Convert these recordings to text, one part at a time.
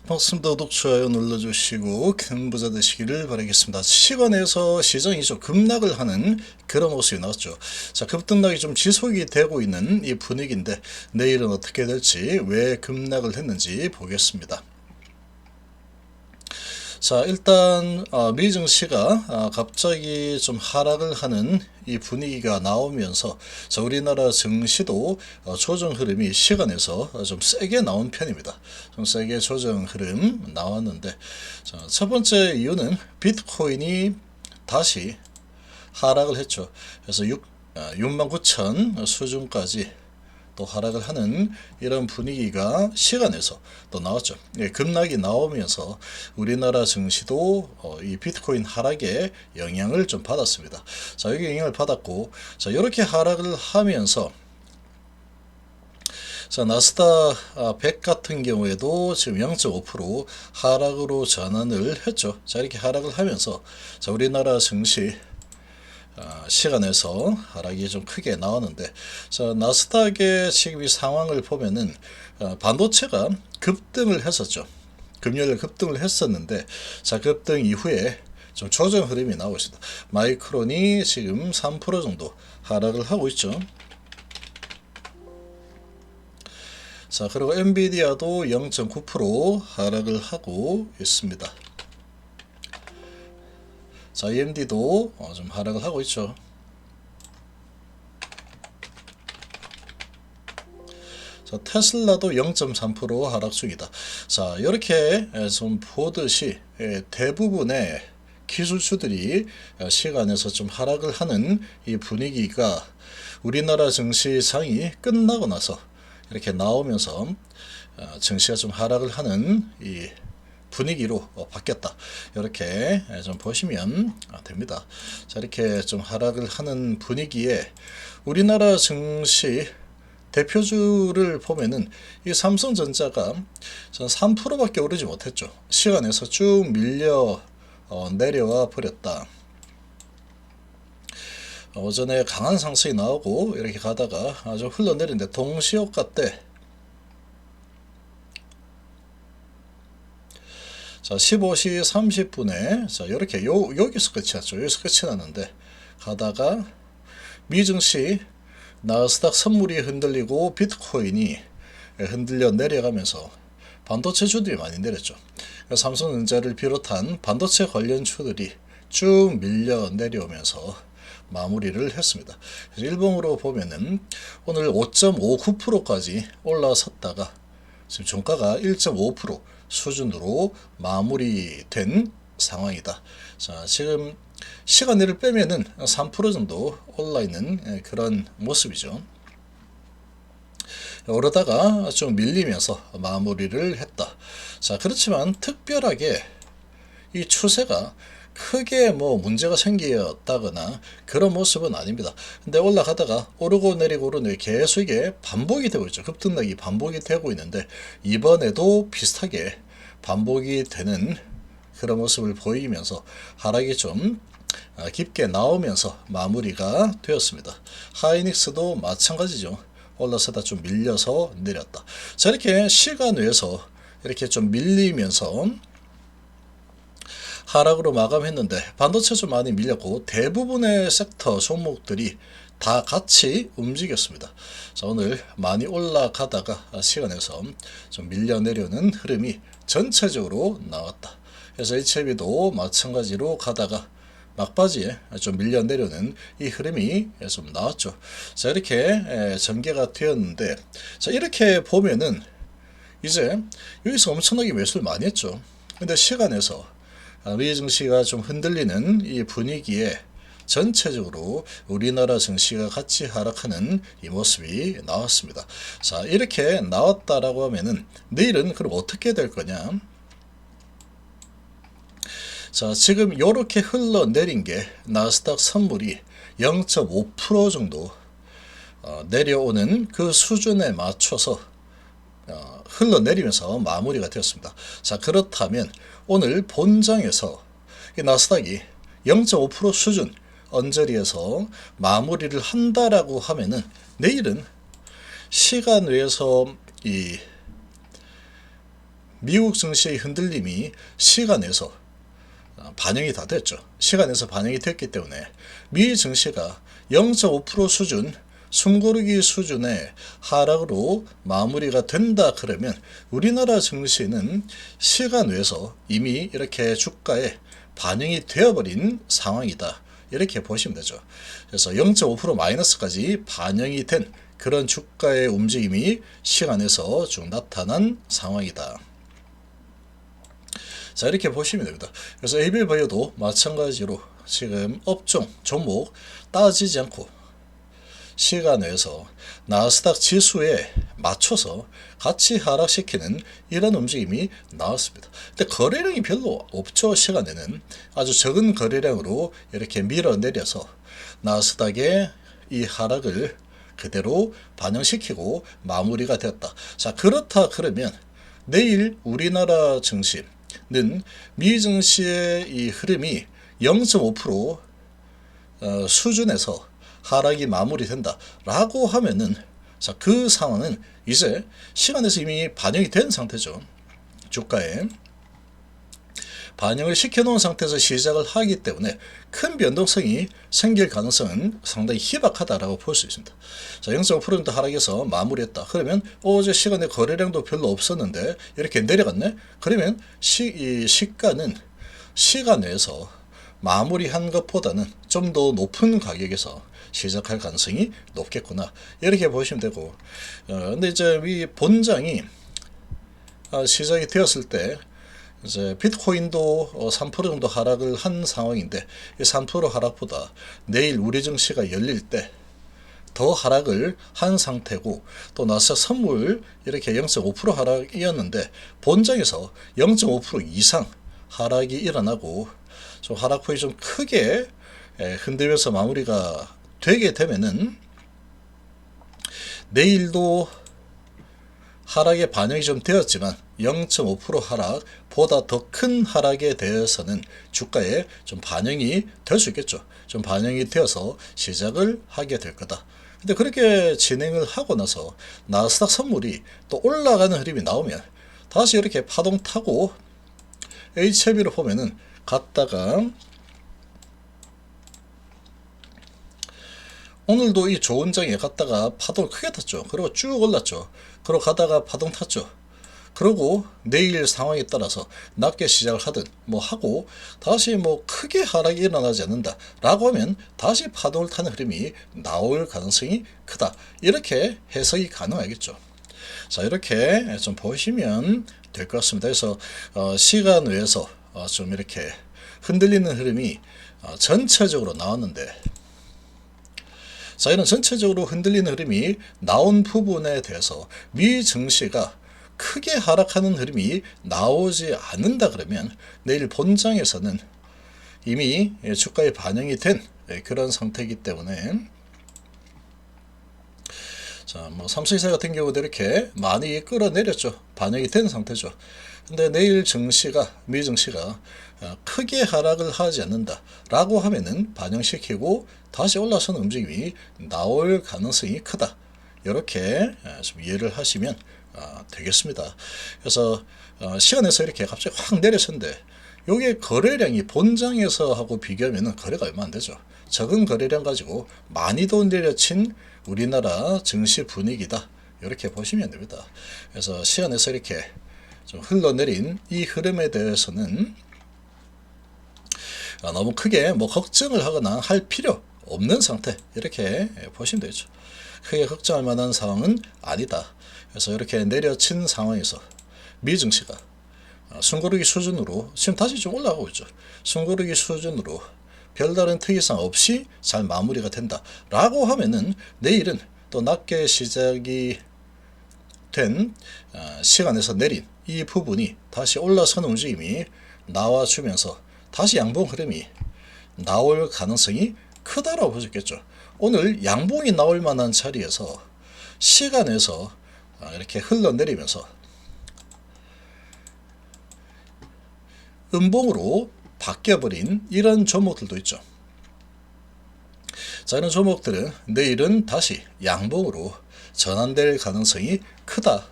반갑습니다. 구독, 좋아요 눌러주시고 큰 부자 되시기를 바라겠습니다. 시간에서 시장이 좀 급락을 하는 그런 모습이 나왔죠. 자, 급등락이 좀 지속이 되고 있는 이 분위기인데 내일은 어떻게 될지, 왜 급락을 했는지 보겠습니다. 자, 일단 미 증시가 갑자기 좀 하락을 하는 이 분위기가 나오면서, 자, 우리나라 증시도 조정 흐름이 시간에서 좀 세게 나온 편입니다. 좀 세게 조정 흐름 나왔는데, 자, 첫 번째 이유는 비트코인이 다시 하락을 했죠. 그래서 69,000 수준까지 또 하락을 하는 이런 분위기가 시간에서 또 나왔죠. 예, 급락이 나오면서 우리나라 증시도 이 비트코인 하락에 영향을 좀 받았습니다. 자, 여기 영향을 받았고, 자, 이렇게 하락을 하면서, 자, 나스닥 100 같은 경우에도 지금 0.5% 하락으로 전환을 했죠. 자, 이렇게 하락을 하면서, 자, 우리나라 증시 시간에서 하락이 좀 크게 나왔는데, 자, 나스닥의 지금 이 상황을 보면은 반도체가 급등을 했었죠. 금요일 급등을 했었는데, 자, 급등 이후에 좀 조정 흐름이 나오고 있습니다. 마이크론이 지금 3% 정도 하락을 하고 있죠. 자, 그리고 엔비디아도 0.9% 하락을 하고 있습니다. 자, AMD도 좀 하락을 하고 있죠. 자, 테슬라도 0.3% 하락 중이다. 자, 이렇게 좀 보듯이 대부분의 기술주들이 시간에서 좀 하락을 하는 이 분위기가 우리나라 증시상이 끝나고 나서 이렇게 나오면서 증시가 좀 하락을 하는 이 분위기로 바뀌었다. 이렇게 좀 보시면 됩니다. 자, 이렇게 좀 하락을 하는 분위기에 우리나라 증시 대표주를 보면은 이 삼성전자가 3%밖에 오르지 못했죠. 시간에서 쭉 밀려 내려와 버렸다. 오전에 강한 상승이 나오고 이렇게 가다가 아주 흘러내리는데, 동시효과 때 자, 15시 30분에 자, 이렇게 여기서 끝이 났죠. 여기서 끝이 났는데, 가다가 미증시 나스닥 선물이 흔들리고 비트코인이 흔들려 내려가면서 반도체 주들이 많이 내렸죠. 삼성전자를 비롯한 반도체 관련 주들이 쭉 밀려 내려오면서 마무리를 했습니다. 일봉으로 보면은 오늘 5.59%까지 올라섰다가 지금 종가가 1.5% 수준으로 마무리된 상황이다. 자, 지금 시간을 빼면은 3% 정도 올라 있는 그런 모습이죠. 오르다가 좀 밀리면서 마무리를 했다. 자, 그렇지만 특별하게 이 추세가 크게 문제가 생겼다거나 그런 모습은 아닙니다. 근데 올라가다가 오르고 내리고 오르고 계속 이게 반복이 되고 있죠. 급등락이 반복이 되고 있는데, 이번에도 비슷하게 반복이 되는 그런 모습을 보이면서 하락이 좀 깊게 나오면서 마무리가 되었습니다. 하이닉스도 마찬가지죠. 올라서다 좀 밀려서 내렸다. 자, 이렇게 시간 외에서 이렇게 좀 밀리면서 하락으로 마감했는데, 반도체 좀 많이 밀렸고 대부분의 섹터 종목들이 다 같이 움직였습니다. 자, 오늘 많이 올라가다가 시간에서 좀 밀려 내려오는 흐름이 전체적으로 나왔다. 그래서 HLB도 마찬가지로 가다가 막바지에 좀 밀려 내려오는 이 흐름이 좀 나왔죠. 자, 이렇게 전개가 되었는데, 자, 이렇게 보면은 이제 여기서 엄청나게 매수를 많이 했죠. 근데 시간에서 미 증시가 좀 흔들리는 이 분위기에 전체적으로 우리나라 증시가 같이 하락하는 이 모습이 나왔습니다. 자, 이렇게 나왔다라고 하면은 내일은 그럼 어떻게 될 거냐? 자, 지금 이렇게 흘러내린 게 나스닥 선물이 0.5% 정도 내려오는 그 수준에 맞춰서 흘러내리면서 마무리가 되었습니다. 자, 그렇다면 오늘 본장에서 이 나스닥이 0.5% 수준 언저리에서 마무리를 한다라고 하면은 내일은 시간 외에서 이 미국 증시의 흔들림이 시간에서 반영이 다 됐죠. 시간에서 반영이 됐기 때문에 미 증시가 0.5% 수준, 숨고르기 수준의 하락으로 마무리가 된다 그러면 우리나라 증시는 시간 외에서 이미 이렇게 주가에 반영이 되어버린 상황이다. 이렇게 보시면 되죠. 그래서 0.5% 마이너스까지 반영이 된 그런 주가의 움직임이 시간에서 쭉 나타난 상황이다. 자, 이렇게 보시면 됩니다. 그래서 에이블바이오도 마찬가지로 지금 업종, 종목 따지지 않고 시간 외에서 나스닥 지수에 맞춰서 같이 하락시키는 이런 움직임이 나왔습니다. 근데 거래량이 별로 없죠. 시간에는 아주 적은 거래량으로 이렇게 밀어내려서 나스닥의 이 하락을 그대로 반영시키고 마무리가 되었다. 자, 그렇다 그러면 내일 우리나라 증시는 미 증시의 이 흐름이 0.5% 수준에서 하락이 마무리된다 라고 하면은, 자, 그 상황은 이제 시간에서 이미 반영이 된 상태죠. 주가에 반영을 시켜놓은 상태에서 시작을 하기 때문에 큰 변동성이 생길 가능성은 상당히 희박하다라고 볼 수 있습니다. 자, 0.5% 하락해서 마무리했다. 그러면 어제 시간에 거래량도 별로 없었는데 이렇게 내려갔네. 그러면 이 시가는 시간 내에서 마무리한 것보다는 좀 더 높은 가격에서 시작할 가능성이 높겠구나. 이렇게 보시면 되고, 근데 이제 이 본장이 시작이 되었을 때 이제 비트코인도 3% 정도 하락을 한 상황인데, 이 3% 하락보다 내일 우리 증시가 열릴 때 더 하락을 한 상태고, 또 나스닥 선물 이렇게 0.5% 하락이었는데 본장에서 0.5% 이상 하락이 일어나고 좀 하락폭이 좀 크게 흔들면서 마무리가 되게 되면은 내일도 하락에 반영이 좀 되었지만 0.5% 하락보다 더 큰 하락에 대해서는 주가에 좀 반영이 될 수 있겠죠. 좀 반영이 되어서 시작을 하게 될 거다. 근데 그렇게 진행을 하고 나서 나스닥 선물이 또 올라가는 흐름이 나오면 다시 이렇게 파동 타고 HLB로 보면은 갔다가 오늘도 이 좋은 장에 갔다가 파동을 크게 탔죠. 그리고 쭉 올랐죠. 그리고 가다가 파동 탔죠. 그리고 내일 상황에 따라서 낮게 시작을 하든 뭐 하고 다시 뭐 크게 하락이 일어나지 않는다 라고 하면 다시 파동을 타는 흐름이 나올 가능성이 크다. 이렇게 해석이 가능하겠죠. 자, 이렇게 좀 보시면 될 것 같습니다. 그래서 시간 외에서 좀 이렇게 흔들리는 흐름이 전체적으로 나왔는데, 자, 이런 전체적으로 흔들리는 흐름이 나온 부분에 대해서 미 증시가 크게 하락하는 흐름이 나오지 않는다 그러면 내일 본장에서는 이미 주가에 반영이 된 그런 상태이기 때문에, 자, 뭐 삼성전자 같은 경우도 이렇게 많이 끌어내렸죠. 반영이 된 상태죠. 근데 내일 증시가, 미 증시가 크게 하락을 하지 않는다 라고 하면은 반영시키고 다시 올라서는 움직임이 나올 가능성이 크다. 이렇게 좀 이해를 하시면 되겠습니다. 그래서 시간에서 이렇게 갑자기 확 내렸었는데 요게 거래량이 본장에서 하고 비교하면 거래가 얼마 안 되죠. 적은 거래량 가지고 많이도 내려친 우리나라 증시 분위기다. 이렇게 보시면 됩니다. 그래서 시간에서 이렇게 좀 흘러내린 이 흐름에 대해서는 너무 크게 뭐 걱정을 하거나 할 필요 없는 상태, 이렇게 보시면 되죠. 크게 걱정할 만한 상황은 아니다. 그래서 이렇게 내려친 상황에서 미 증시가 숨고르기 수준으로 지금 다시 좀 올라가고 있죠. 숨고르기 수준으로 별다른 특이성 없이 잘 마무리가 된다 라고 하면은 내일은 또 낮게 시작이 된 시간에서 내린 이 부분이 다시 올라서는 움직임이 나와주면서 다시 양봉 흐름이 나올 가능성이 크다라고 볼 수 있겠죠. 오늘 양봉이 나올 만한 자리에서 시간에서 이렇게 흘러내리면서 음봉으로 바뀌어버린 이런 종목들도 있죠. 자, 이런 종목들은 내일은 다시 양봉으로 전환될 가능성이 크다.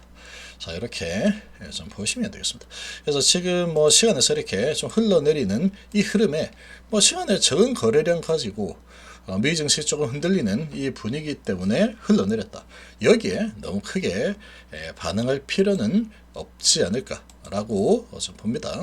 자, 이렇게 좀 보시면 되겠습니다. 그래서 지금 뭐 시간에서 이렇게 좀 흘러내리는 이 흐름에 뭐 시간의 적은 거래량 가지고 미 증시 조금 흔들리는 이 분위기 때문에 흘러내렸다. 여기에 너무 크게 반응할 필요는 없지 않을까라고 좀 봅니다.